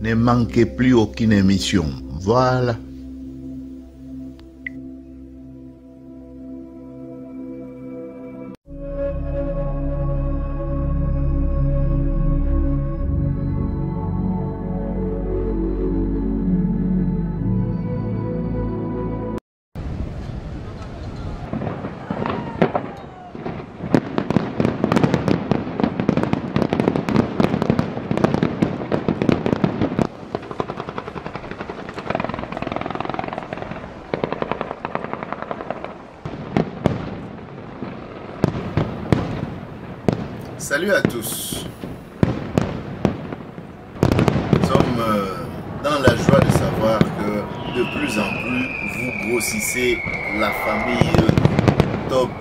Ne manquez plus aucune émission. Voilà. Salut à tous. Nous sommes dans la joie de savoir que de plus en plus vous grossissez la famille Top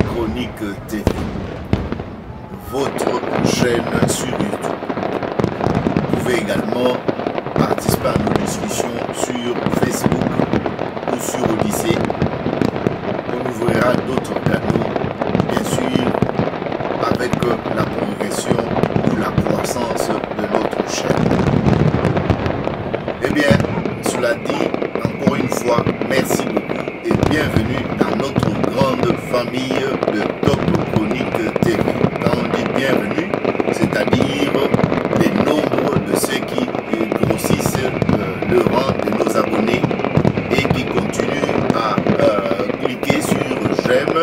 Chronique TV, votre chaîne sur YouTube. Vous pouvez également participer à nos discussions sur Facebook ou sur Odyssée. On ouvrira d'autres canaux, bien sûr, avec la progression ou la croissance de notre chaîne. Eh bien, cela dit, encore une fois, merci beaucoup et bienvenue dans notre grande famille de Top Chronique TV. Quand on dit bienvenue, c'est-à-dire les nombres de ceux qui grossissent le rang de nos abonnés et qui continuent à cliquer sur j'aime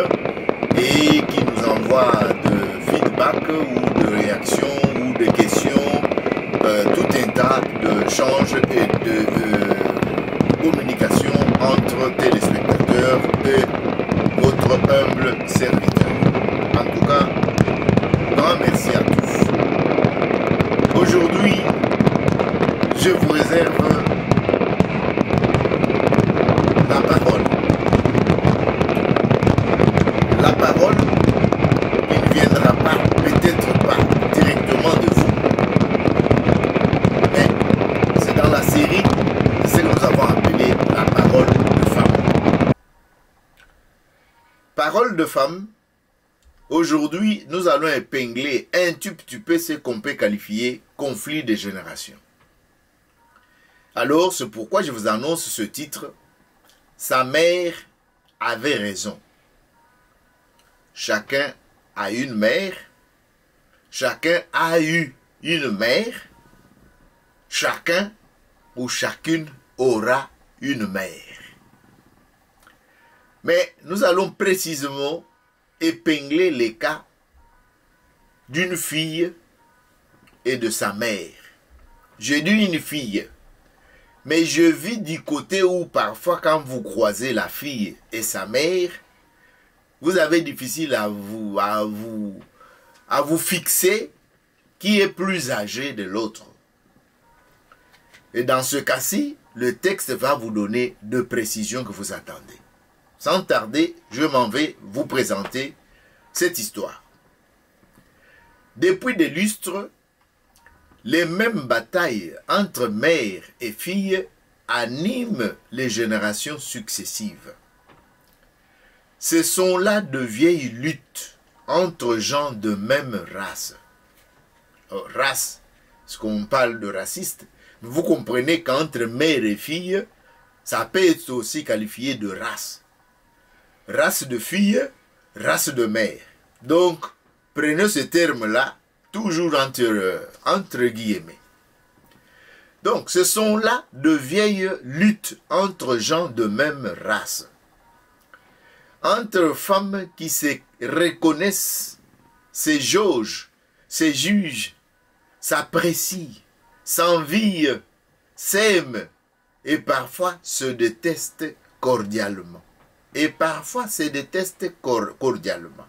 et qui nous envoient de feedback ou de réactions ou de questions, tout un tas d'échanges et de communication entre téléspectateurs et votre humble serviteur. En tout cas, grand merci à tous. Aujourd'hui, je vous réserve la parole. La parole qui ne viendra pas, peut-être pas directement de vous, mais c'est dans la série de ce que nous avons appelé la parole de femme. Parole de femme, aujourd'hui nous allons épingler un tout petit peu ce qu'on peut qualifier conflit de génération. Alors c'est pourquoi je vous annonce ce titre, sa mère avait raison. Chacun a une mère, chacun a eu une mère, chacun ou chacune aura une mère. Mais nous allons précisément épingler les cas d'une fille et de sa mère. Je dis une fille, mais je vis du côté où parfois quand vous croisez la fille et sa mère, vous avez difficile à vous fixer qui est plus âgé de l'autre. Et dans ce cas-ci, le texte va vous donner de précisions que vous attendez. Sans tarder, je m'en vais vous présenter cette histoire. Depuis des lustres, les mêmes batailles entre mère et fille animent les générations successives. Ce sont là de vieilles luttes entre gens de même race. Race, parce qu'on parle de raciste, vous comprenez qu'entre mère et fille, ça peut être aussi qualifié de race. Race de fille, race de mère. Donc, prenez ce terme-là, toujours entre guillemets. Donc, ce sont là de vieilles luttes entre gens de même race. Entre femmes qui se reconnaissent, se jaugent, se jugent, s'apprécient, s'envient, s'aiment et parfois se détestent cordialement. Et parfois se détestent cordialement.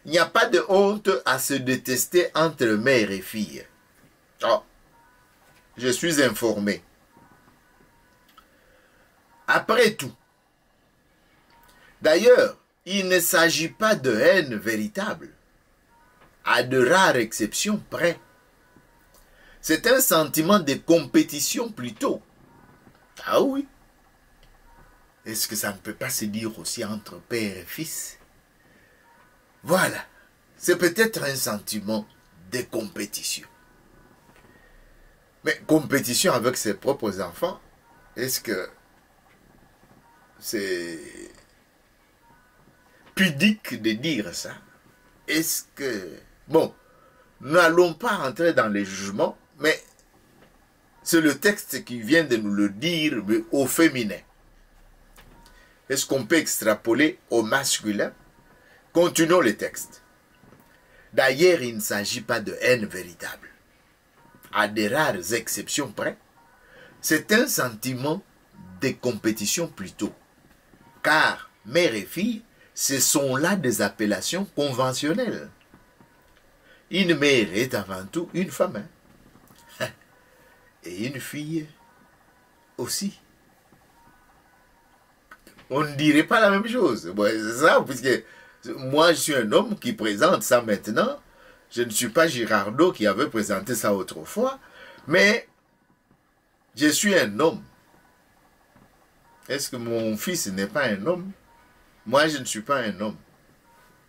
Il n'y a pas de honte à se détester entre mère et fille. Oh, je suis informé. Après tout, d'ailleurs, il ne s'agit pas de haine véritable, à de rares exceptions près. C'est un sentiment de compétition plutôt. Ah oui. Est-ce que ça ne peut pas se dire aussi entre père et fils? Voilà, c'est peut-être un sentiment de compétition. Mais compétition avec ses propres enfants, est-ce que c'est pudique de dire ça? Est-ce que... Bon, nous n'allons pas entrer dans les jugements, mais c'est le texte qui vient de nous le dire, mais au féminin. Est-ce qu'on peut extrapoler au masculin? Continuons le texte. D'ailleurs, il ne s'agit pas de haine véritable. À des rares exceptions près, c'est un sentiment de compétition plutôt. Car mère et fille, ce sont là des appellations conventionnelles. Une mère est avant tout une femme. Hein? Et une fille aussi. On ne dirait pas la même chose. Bon, c'est ça, puisque moi je suis un homme qui présente ça maintenant. Je ne suis pas Girardot qui avait présenté ça autrefois, mais je suis un homme. Est-ce que mon fils n'est pas un homme? Moi, je ne suis pas un homme.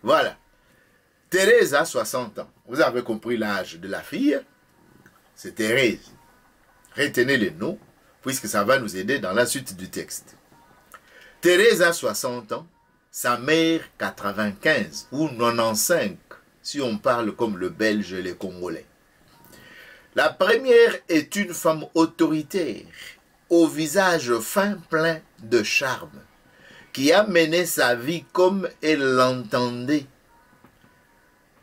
Voilà. Thérèse a 60 ans. Vous avez compris l'âge de la fille? C'est Thérèse. Retenez le nom, puisque ça va nous aider dans la suite du texte. Thérèse a 60 ans, sa mère 95 ou 95, si on parle comme le Belge et les Congolais. La première est une femme autoritaire, au visage fin plein de charme, qui a mené sa vie comme elle l'entendait.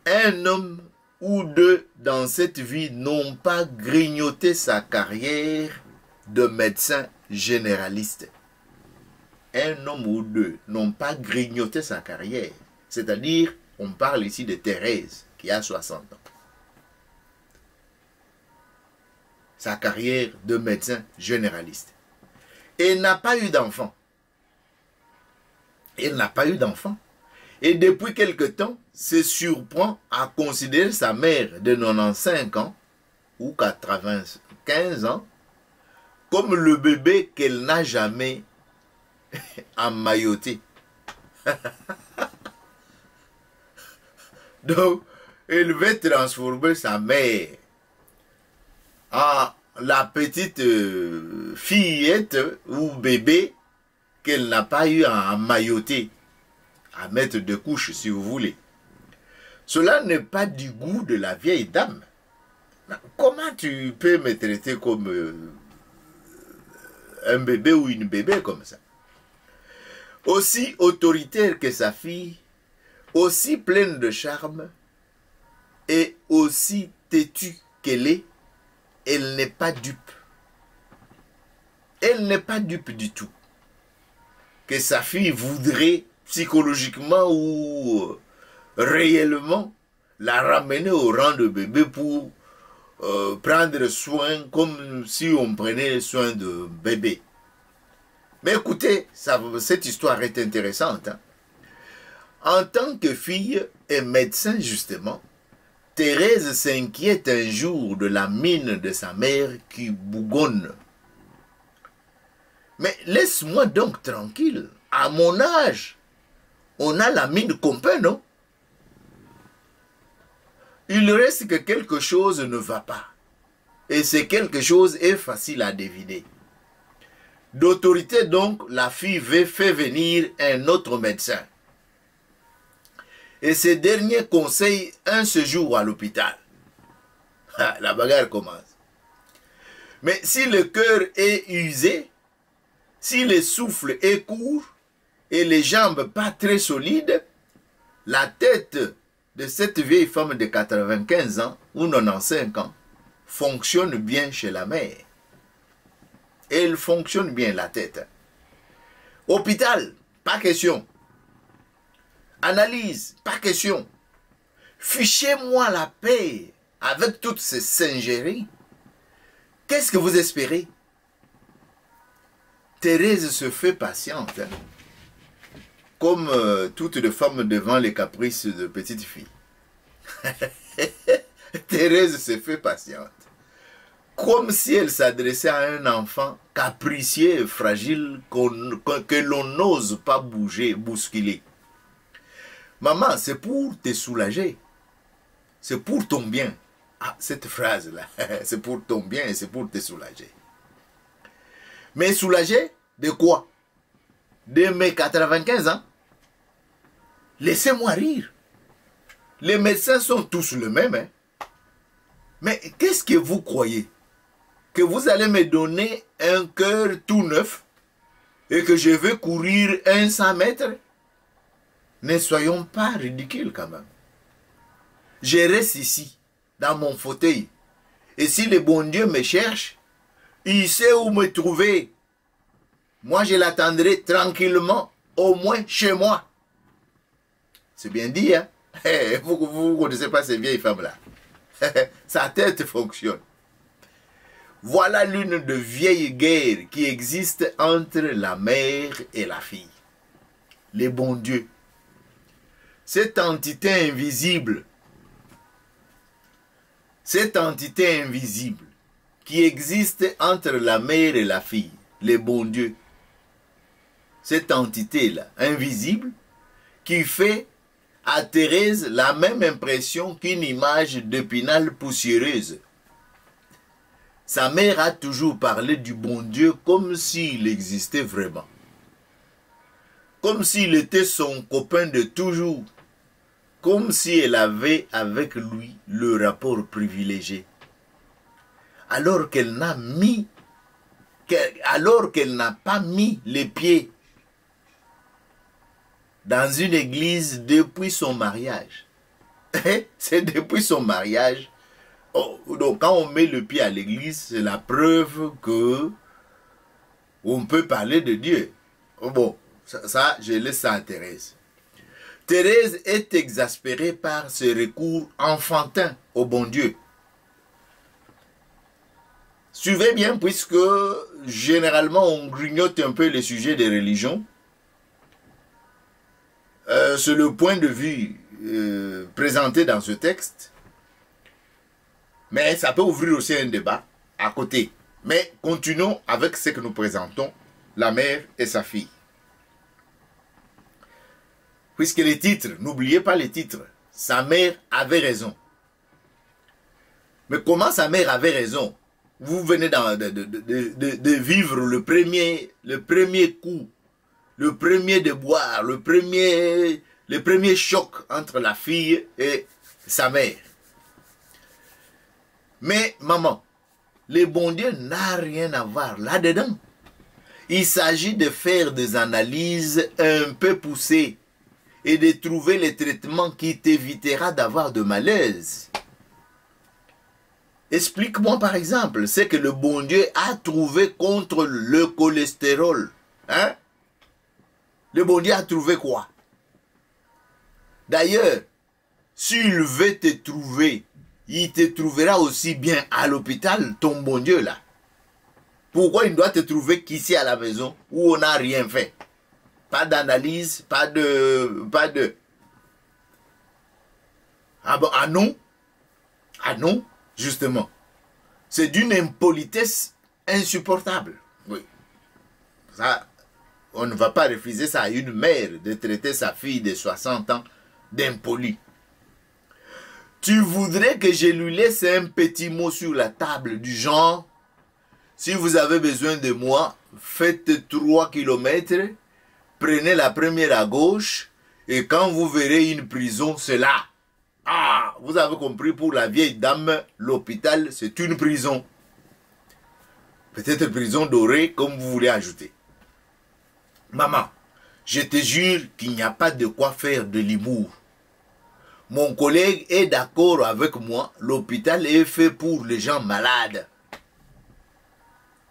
Un homme ou deux dans cette vie n'ont pas grignoté sa carrière de médecin généraliste. Un homme ou deux n'ont pas grignoté sa carrière. C'est-à-dire, on parle ici de Thérèse, qui a 60 ans. Sa carrière de médecin généraliste. Et elle n'a pas eu d'enfant. Elle n'a pas eu d'enfant. Et depuis quelque temps, se surprend à considérer sa mère de 95 ans ou 95 ans comme le bébé qu'elle n'a jamais emmailloté. Donc, elle veut transformer sa mère en la petite fillette ou bébé qu'elle n'a pas eu à emmailloter, à mettre de couches si vous voulez. Cela n'est pas du goût de la vieille dame. Comment tu peux me traiter comme un bébé ou une bébé comme ça? Aussi autoritaire que sa fille, aussi pleine de charme et aussi têtue qu'elle est, elle n'est pas dupe. Elle n'est pas dupe du tout. Que sa fille voudrait psychologiquement ou réellement la ramener au rang de bébé pour prendre soin comme si on prenait soin de bébé. Mais écoutez, cette histoire est intéressante. Hein? En tant que fille et médecin justement, Thérèse s'inquiète un jour de la mine de sa mère qui bougonne. Mais laisse-moi donc tranquille. À mon âge, on a la mine qu'on peut, non? Il reste que quelque chose ne va pas. Et ce quelque chose est facile à deviner. D'autorité donc, la fille fait venir un autre médecin. Et ce dernier conseille un séjour à l'hôpital. La bagarre commence. Mais si le cœur est usé, si le souffle est court et les jambes pas très solides, la tête de cette vieille femme de 95 ans ou 95 ans fonctionne bien chez la mère. Elle fonctionne bien la tête. Hôpital, pas question. Analyse, pas question. Fichez-moi la paix avec toutes ces singeries. Qu'est-ce que vous espérez? Thérèse se fait patiente, hein, comme toutes les femmes devant les caprices de petites filles. Thérèse se fait patiente. Comme si elle s'adressait à un enfant capricieux et fragile que l'on n'ose pas bouger, bousculer. Maman, c'est pour te soulager. C'est pour ton bien. Ah, cette phrase-là, c'est pour ton bien et c'est pour te soulager. Mais soulager de quoi? De mes 95 ans? Laissez-moi rire. Les médecins sont tous les mêmes. Hein? Mais qu'est-ce que vous croyez? Que vous allez me donner un cœur tout neuf et que je vais courir 100 mètres? Ne soyons pas ridicules quand même. Je reste ici, dans mon fauteuil. Et si le bon Dieu me cherche, il sait où me trouver. Moi, je l'attendrai tranquillement, au moins chez moi. C'est bien dit, hein? Vous ne connaissez pas ces vieilles femmes-là. Sa tête fonctionne. Voilà l'une des vieilles guerres qui existent entre la mère et la fille. Les bons dieux. Cette entité invisible qui existe entre la mère et la fille, les bons dieux. Cette entité-là, invisible, qui fait à Thérèse la même impression qu'une image d'épinal poussiéreuse. Sa mère a toujours parlé du bon Dieu comme s'il existait vraiment. Comme s'il était son copain de toujours. Comme si elle avait avec lui le rapport privilégié. Alors qu'elle n'a pas mis les pieds dans une église depuis son mariage. C'est depuis son mariage. Oh, donc quand on met le pied à l'église, c'est la preuve que on peut parler de Dieu. Oh, bon, ça, je laisse ça à Thérèse. Thérèse est exaspérée par ce recours enfantin au bon Dieu. Suivez bien, puisque généralement on grignote un peu les sujets des religions. C'est le point de vue présenté dans ce texte. Mais ça peut ouvrir aussi un débat à côté. Mais continuons avec ce que nous présentons, la mère et sa fille. Puisque les titres, n'oubliez pas les titres. Sa mère avait raison. Mais comment sa mère avait raison? Vous venez de vivre le premier coup, le premier déboire, le premier choc entre la fille et sa mère. Mais maman, le bon Dieu n'a rien à voir là-dedans. Il s'agit de faire des analyses un peu poussées et de trouver les traitements qui t'évitera d'avoir de malaise. Explique-moi par exemple ce que le bon Dieu a trouvé contre le cholestérol. Hein? Le bon Dieu a trouvé quoi? D'ailleurs, s'il veut te trouver, il te trouvera aussi bien à l'hôpital, ton bon Dieu là. Pourquoi il doit te trouver qu'ici à la maison où on n'a rien fait? Pas d'analyse, pas de... Ah bon, ah non? Ah non, justement. C'est d'une impolitesse insupportable. Oui. Ça, on ne va pas refuser ça à une mère de traiter sa fille de 60 ans d'impoli. Tu voudrais que je lui laisse un petit mot sur la table du genre, si vous avez besoin de moi, faites 3 kilomètres, prenez la première à gauche, et quand vous verrez une prison, c'est là. Ah, vous avez compris, pour la vieille dame, l'hôpital, c'est une prison. Peut-être prison dorée, comme vous voulez ajouter. Maman, je te jure qu'il n'y a pas de quoi faire de l'humour. Mon collègue est d'accord avec moi, l'hôpital est fait pour les gens malades.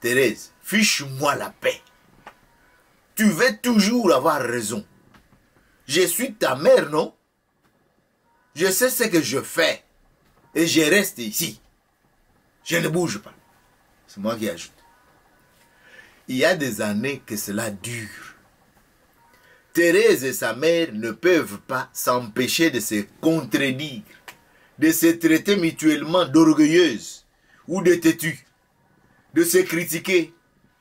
Thérèse, fiche-moi la paix. Tu veux toujours avoir raison. Je suis ta mère, non? Je sais ce que je fais. Et je reste ici. Je ne bouge pas. C'est moi qui ajoute. Il y a des années que cela dure. Thérèse et sa mère ne peuvent pas s'empêcher de se contredire, de se traiter mutuellement d'orgueilleuses ou de têtues, de se critiquer.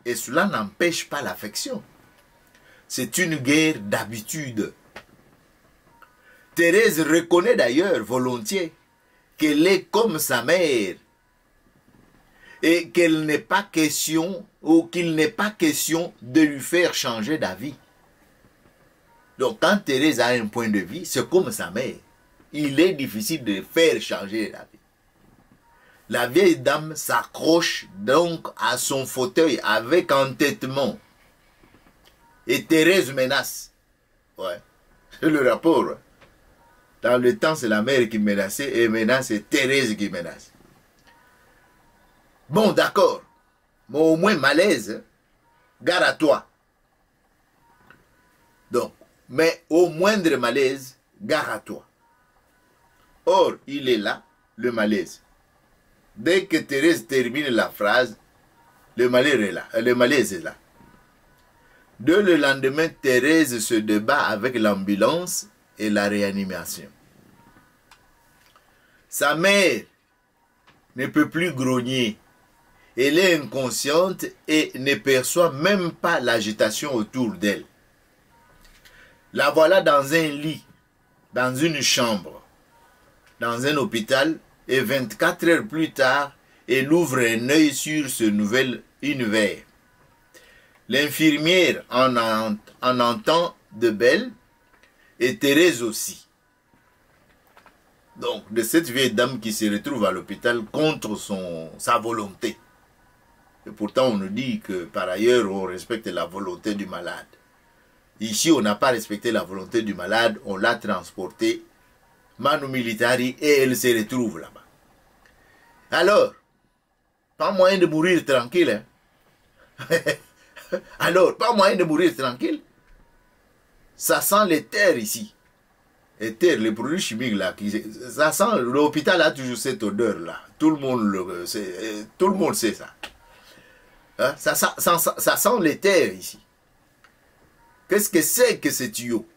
Et cela n'empêche pas l'affection. C'est une guerre d'habitude. Thérèse reconnaît d'ailleurs volontiers qu'elle est comme sa mère et qu'elle n'est pas question ou qu'il n'est pas question de lui faire changer d'avis. Donc quand Thérèse a un point de vue, c'est comme sa mère. Il est difficile de faire changer d'avis. La vieille dame s'accroche donc à son fauteuil avec entêtement. Et Thérèse menace. Ouais, c'est le rapport. Dans le temps, c'est la mère qui menaçait et maintenant, c'est Thérèse qui menace. Bon, d'accord. Mais au moins, malaise, gare à toi. Donc, mais au moindre malaise, gare à toi. Or, il est là, le malaise. Dès que Thérèse termine la phrase, le malaise est là. Dès le lendemain, Thérèse se débat avec l'ambulance et la réanimation. Sa mère ne peut plus grogner. Elle est inconsciente et ne perçoit même pas l'agitation autour d'elle. La voilà dans un lit, dans une chambre, dans un hôpital, et 24 heures plus tard, elle ouvre un œil sur ce nouvel univers. L'infirmière en entend de belles, et Thérèse aussi. Donc, de cette vieille dame qui se retrouve à l'hôpital contre sa volonté. Et pourtant, on nous dit que par ailleurs, on respecte la volonté du malade. Ici, on n'a pas respecté la volonté du malade, on l'a transporté, manu militari, et elle se retrouve là-bas. Alors, pas moyen de mourir tranquille. Hein? Alors, pas moyen de mourir tranquille. Ça sent les terres ici. Les terres, les produits chimiques là, ça sent, l'hôpital a toujours cette odeur là. Tout le monde sait ça. Hein? Ça sent les terres ici. Qu'est-ce que c'est que ce tuyau?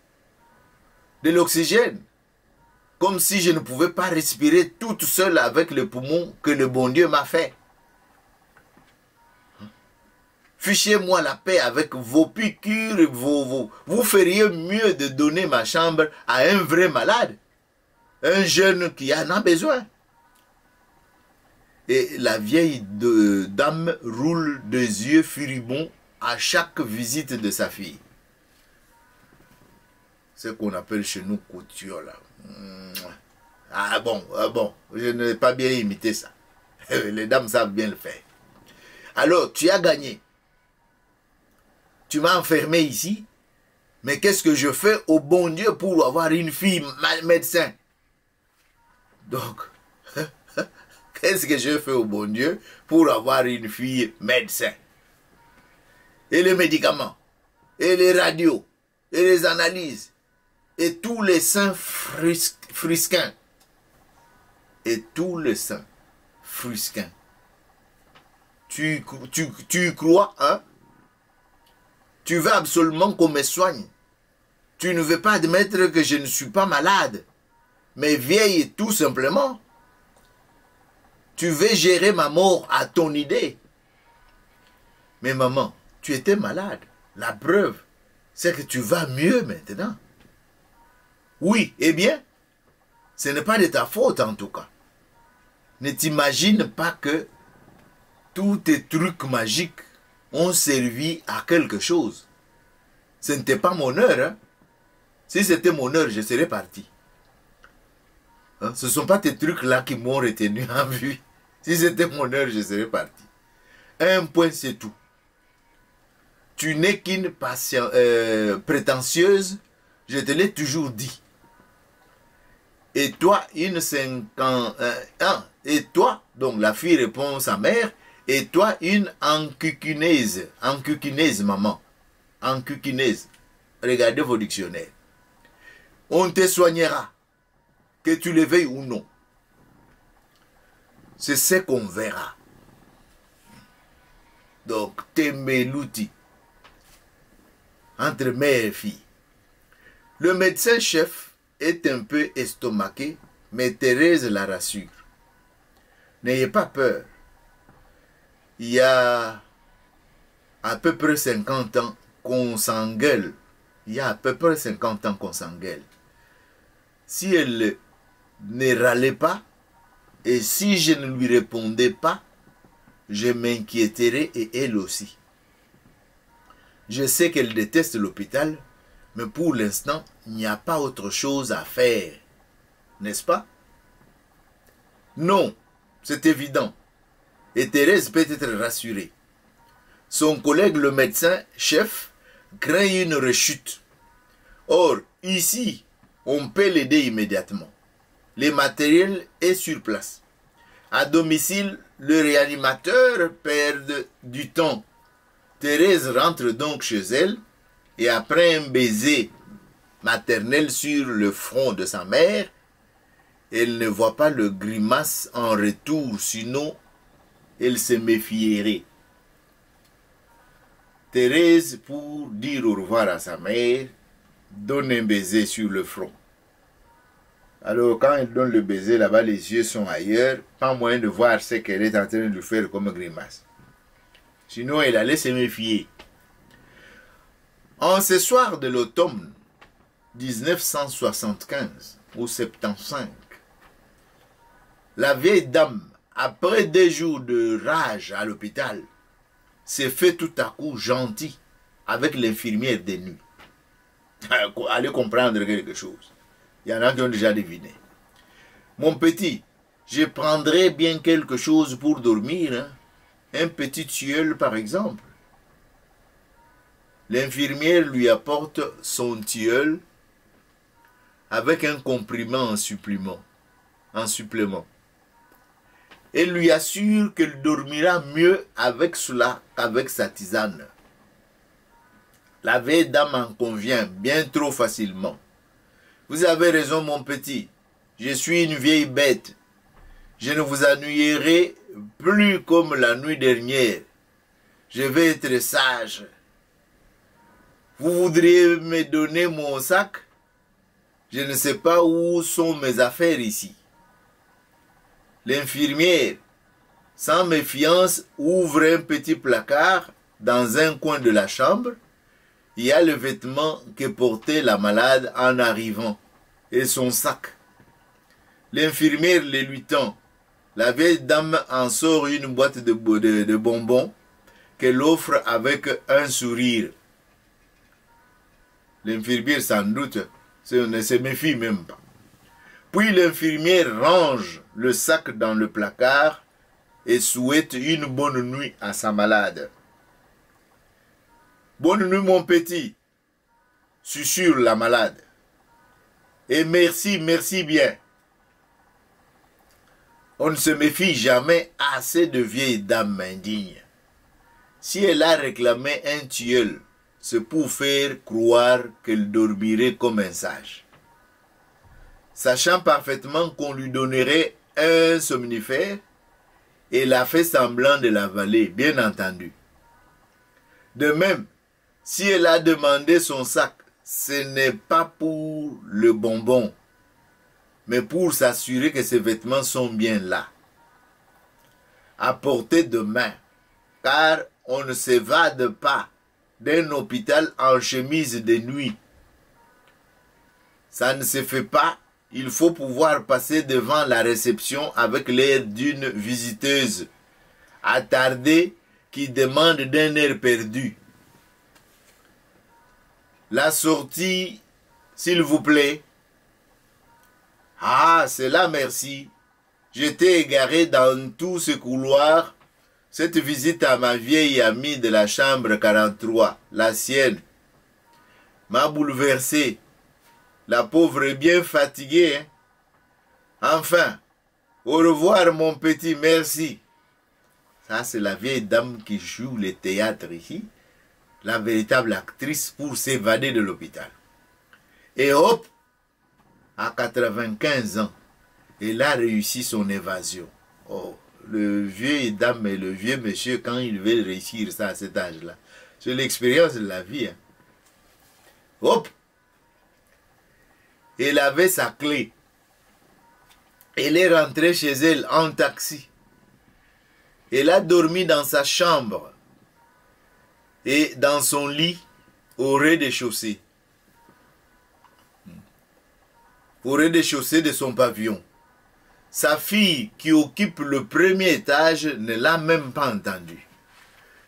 De l'oxygène. Comme si je ne pouvais pas respirer toute seule avec le poumon que le bon Dieu m'a fait. Fichez-moi la paix avec vos piqûres, vous feriez mieux de donner ma chambre à un vrai malade, un jeune qui en a besoin. Et la vieille dame roule des yeux furibonds à chaque visite de sa fille. C'est ce qu'on appelle chez nous couture là. Ah bon, je n'ai pas bien imité ça. Les dames savent bien le faire. Alors, tu as gagné. Tu m'as enfermé ici, mais qu'est-ce que je fais au bon Dieu pour avoir une fille médecin? Donc, qu'est-ce que je fais au bon Dieu pour avoir une fille médecin? Et les médicaments, et les radios, et les analyses, et tous les seins frisquins. Et tous les seins frisquins. Tu crois, hein? Tu veux absolument qu'on me soigne. Tu ne veux pas admettre que je ne suis pas malade, mais vieille tout simplement. Tu veux gérer ma mort à ton idée. Mais maman, tu étais malade. La preuve, c'est que tu vas mieux maintenant. Oui, eh bien, ce n'est pas de ta faute en tout cas. Ne t'imagine pas que tous tes trucs magiques ont servi à quelque chose. Ce n'était pas mon heure. Hein? Si c'était mon heure, je serais parti. Hein? Ce ne sont pas tes trucs-là qui m'ont retenu en vue. Si c'était mon heure, je serais parti. Un point, c'est tout. Tu n'es qu'une prétentieuse, je te l'ai toujours dit. Et toi, et toi, donc la fille répond à sa mère, et toi, une encucunaise, maman, encucunaise. Regardez vos dictionnaires. On te soignera, que tu le veuilles ou non. C'est ce qu'on verra. Donc, Temelouti, entre mère et fille. Le médecin-chef est un peu estomaqué, mais Thérèse la rassure. N'ayez pas peur. Il y a à peu près 50 ans qu'on s'engueule. Il y a à peu près 50 ans qu'on s'engueule. Si elle ne râlait pas, Et si je ne lui répondais pas, je m'inquiéterais et elle aussi. Je sais qu'elle déteste l'hôpital, mais pour l'instant, il n'y a pas autre chose à faire. N'est-ce pas? Non, c'est évident. Et Thérèse peut être rassurée. Son collègue le médecin-chef craint une rechute. Or, ici, on peut l'aider immédiatement. Le matériel est sur place. À domicile, le réanimateur perd du temps. Thérèse rentre donc chez elle et après un baiser maternel sur le front de sa mère, elle ne voit pas le grimace en retour, sinon elle se méfierait. Thérèse, pour dire au revoir à sa mère, donne un baiser sur le front. Alors quand elle donne le baiser, là-bas les yeux sont ailleurs, pas moyen de voir ce qu'elle est en train de lui faire comme grimace. Sinon elle allait se méfier. En ce soir de l'automne 1975 ou 75, la vieille dame, après 2 jours de rage à l'hôpital, s'est fait tout à coup gentille avec l'infirmière des nuits. Allez comprendre quelque chose. Il y en a qui ont déjà deviné. Mon petit, je prendrai bien quelque chose pour dormir. Hein? Un petit tilleul par exemple. L'infirmière lui apporte son tilleul avec un comprimant en supplément. Elle lui assure qu'elle dormira mieux avec cela qu'avec sa tisane. La vieille dame en convient bien trop facilement. Vous avez raison, mon petit. Je suis une vieille bête. Je ne vous ennuierai plus comme la nuit dernière. Je vais être sage. Vous voudriez me donner mon sac? Je ne sais pas où sont mes affaires ici. L'infirmière, sans méfiance, ouvre un petit placard dans un coin de la chambre. Il y a le vêtement que portait la malade en arrivant et son sac. L'infirmière les lui tend. La vieille dame en sort une boîte de bonbons qu'elle offre avec un sourire. L'infirmière s'en doute, ne se méfie même pas. Puis l'infirmière range le sac dans le placard et souhaite une bonne nuit à sa malade. Bonne nuit mon petit, susurre la malade. Et merci, merci bien. On ne se méfie jamais assez de vieilles dames indignes. Si elle a réclamé un tilleul, c'est pour faire croire qu'elle dormirait comme un sage. Sachant parfaitement qu'on lui donnerait un somnifère, elle a fait semblant de l'avaler, bien entendu. De même, si elle a demandé son sac, ce n'est pas pour le bonbon, mais pour s'assurer que ses vêtements sont bien là, à portée de main, car on ne s'évade pas d'un hôpital en chemise de nuit. Ça ne se fait pas. Il faut pouvoir passer devant la réception avec l'air d'une visiteuse attardée qui demande d'un air perdu. La sortie, s'il vous plaît. Ah, c'est là, merci. J'étais égaré dans tout ce couloir. Cette visite à ma vieille amie de la chambre 43, la sienne, m'a bouleversé. La pauvre est bien fatiguée. Hein? Enfin, au revoir mon petit, merci. Ça, c'est la vieille dame qui joue le théâtre ici. La véritable actrice pour s'évader de l'hôpital. Et hop, à 95 ans, elle a réussi son évasion. Oh, le vieille dame et le vieux monsieur, quand ils veulent réussir ça à cet âge-là, c'est l'expérience de la vie. Hein? Hop! Elle avait sa clé. Elle est rentrée chez elle en taxi. Elle a dormi dans sa chambre et dans son lit au rez-de-chaussée. Au rez-de-chaussée de son pavillon. Sa fille qui occupe le premier étage ne l'a même pas entendu.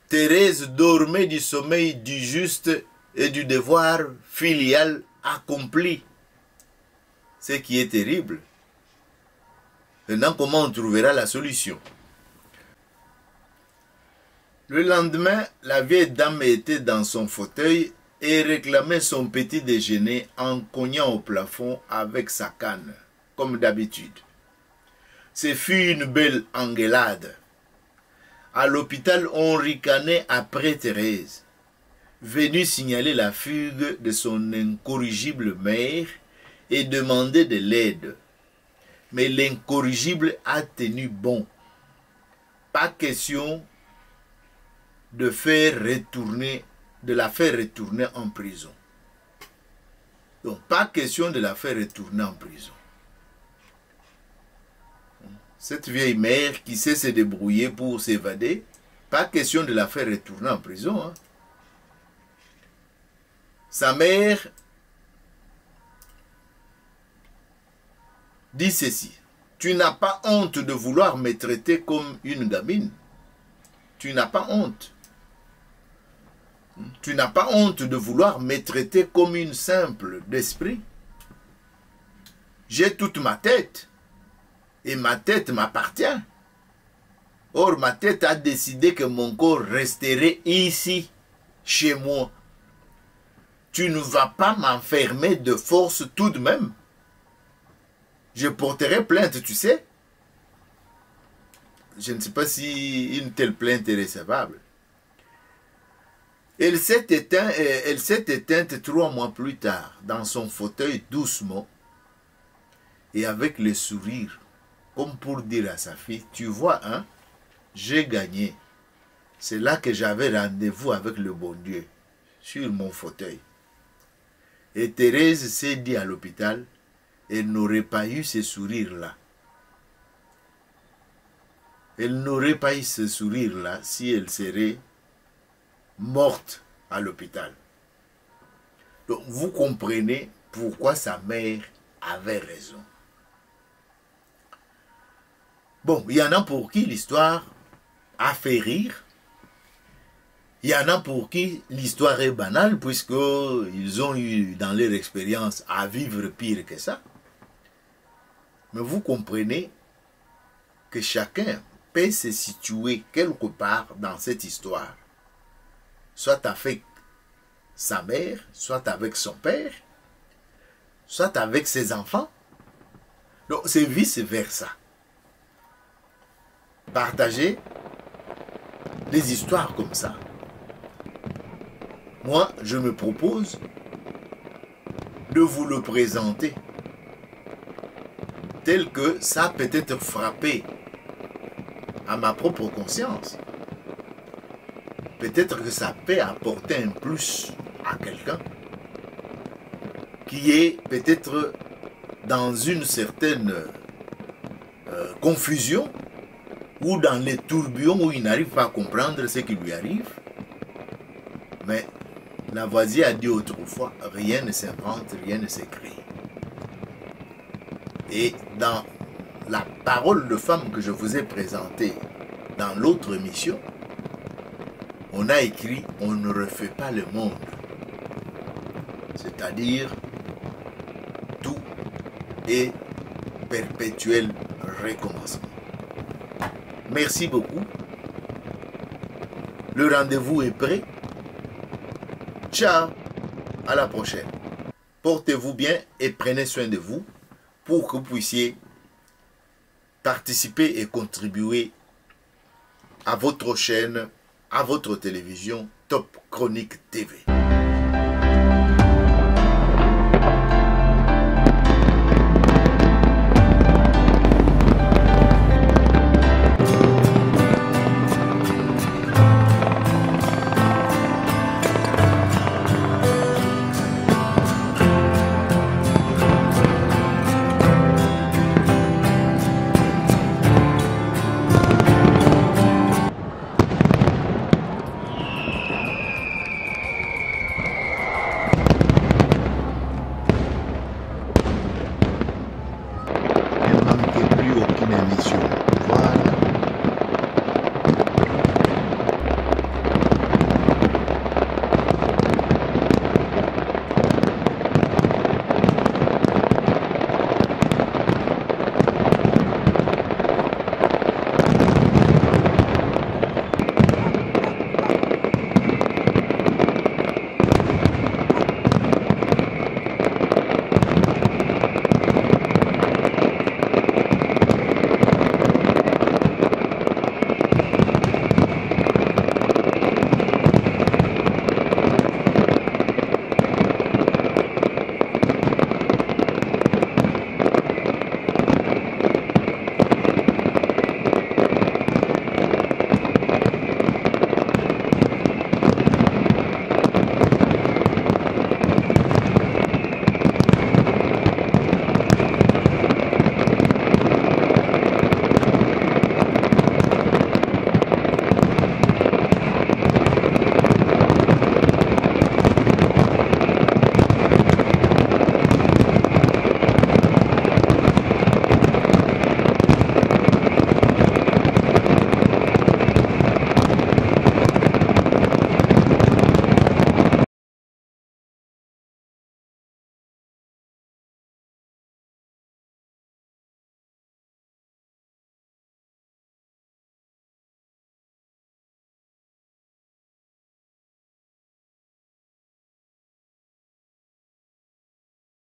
Thérèse dormait du sommeil du juste et du devoir filial accompli. Ce qui est terrible. Maintenant, comment on trouvera la solution? Le lendemain, la vieille dame était dans son fauteuil et réclamait son petit déjeuner en cognant au plafond avec sa canne, comme d'habitude. Ce fut une belle engueulade. À l'hôpital, on ricanait après Thérèse, venue signaler la fugue de son incorrigible mère et demander de l'aide. Mais l'incorrigible a tenu bon. Pas question de la faire retourner en prison. Donc, pas question de la faire retourner en prison. Cette vieille mère qui sait se débrouiller pour s'évader, pas question de la faire retourner en prison. Hein. Sa mère dit ceci: tu n'as pas honte de vouloir me traiter comme une gamine. Tu n'as pas honte. Tu n'as pas honte de vouloir me traiter comme une simple d'esprit. J'ai toute ma tête. Et ma tête m'appartient. Or, ma tête a décidé que mon corps resterait ici, chez moi. Tu ne vas pas m'enfermer de force tout de même. Je porterai plainte, tu sais. Je ne sais pas si une telle plainte est recevable. Elle s'est éteinte 3 mois plus tard, dans son fauteuil doucement, et avec le sourire, comme pour dire à sa fille, tu vois, hein, j'ai gagné. C'est là que j'avais rendez-vous avec le bon Dieu, sur mon fauteuil. Et Thérèse s'est dit à l'hôpital, elle n'aurait pas eu ce sourire-là. Elle n'aurait pas eu ce sourire-là si elle serait morte à l'hôpital. Donc vous comprenez pourquoi sa mère avait raison. Bon, il y en a pour qui l'histoire a fait rire. Il y en a pour qui l'histoire est banale puisqu'ils ont eu dans leur expérience à vivre pire que ça. Mais vous comprenez que chacun peut se situer quelque part dans cette histoire. Soit avec sa mère, soit avec son père, soit avec ses enfants. Donc c'est vice-versa. Partagez des histoires comme ça. Moi, je me propose de vous le présenter tel que ça peut être frappé à ma propre conscience. Peut-être que ça peut apporter un plus à quelqu'un qui est peut-être dans une certaine confusion ou dans les tourbillons où il n'arrive pas à comprendre ce qui lui arrive. Mais Lavoisier a dit autrefois, rien ne s'invente, rien ne s'écrit. Et dans la parole de femme que je vous ai présentée dans l'autre émission, on a écrit « On ne refait pas le monde ». C'est-à-dire, tout est perpétuel recommencement. Merci beaucoup. Le rendez-vous est prêt. Ciao, à la prochaine. Portez-vous bien et prenez soin de vous pour que vous puissiez participer et contribuer à votre chaîne, à votre télévision Top Chronique TV.